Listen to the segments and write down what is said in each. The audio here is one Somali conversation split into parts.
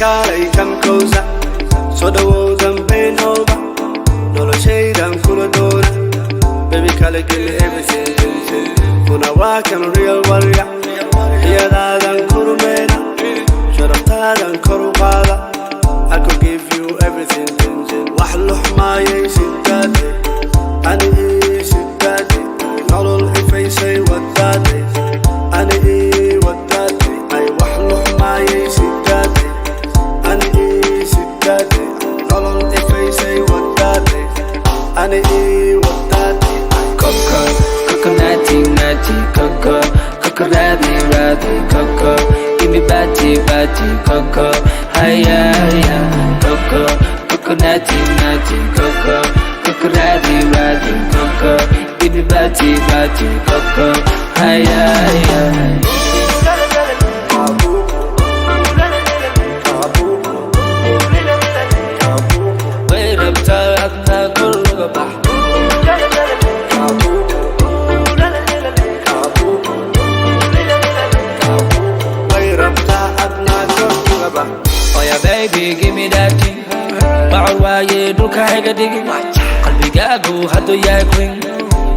kaalay come closer so the walls and bend over no shade and cool door baby kaalay give me everything kuna rock and real warrior yadaadan kurmeena sharaftadan koru qaada I could give you everything wax luxmaayay sidade ani sidade nolol ifaysay wadade ani wadade ay wax luxmaayay sidade ani sidade nolol ifaysay wadade ani wadade Coco, coco natty, natty, coco, coco ratty, ratty, coco. Give me batty, batty, coco. Hiya, hiya, coco, coco natty, natty, coco, coco ratty, ratty, coco. Give me batty, batty, coco. Hiya, hiya. Wait up, talk, talk, go, go, back. Oh yeah baby give me that thing Ba'al waaye dhulka hayga dhigin qalbigaagu hadduu yahay queen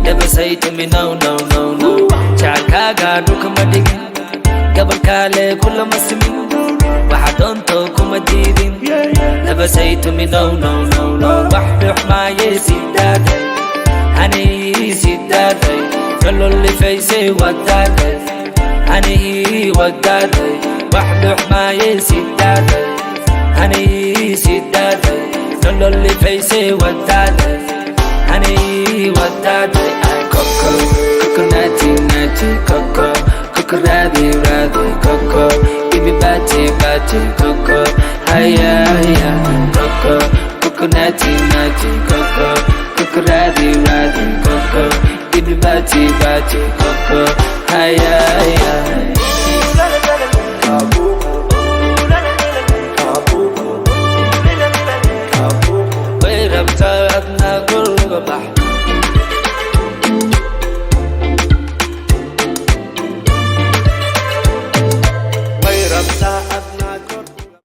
Never say to me no no no no Jacaylkaaga dhulka ma dhigin gabalkaale kulama simin waxa doonto kuma diidin Never say to me no no no no wax dhuxmaaye sidaaday ani sidaaday nolol ifaysay wadaaday ani wadaaday wax ما يسداده أنا يسداده nolol ifaysay wadaaday أنا wadaaday Coco, coco natty, natty, coco, coco ratty, ratty, coco. Give me batty, batty, coco. Hiya, hiya, coco, coco natty, natty, coco, coco ratty, ratty, coco. Give me batty, batty,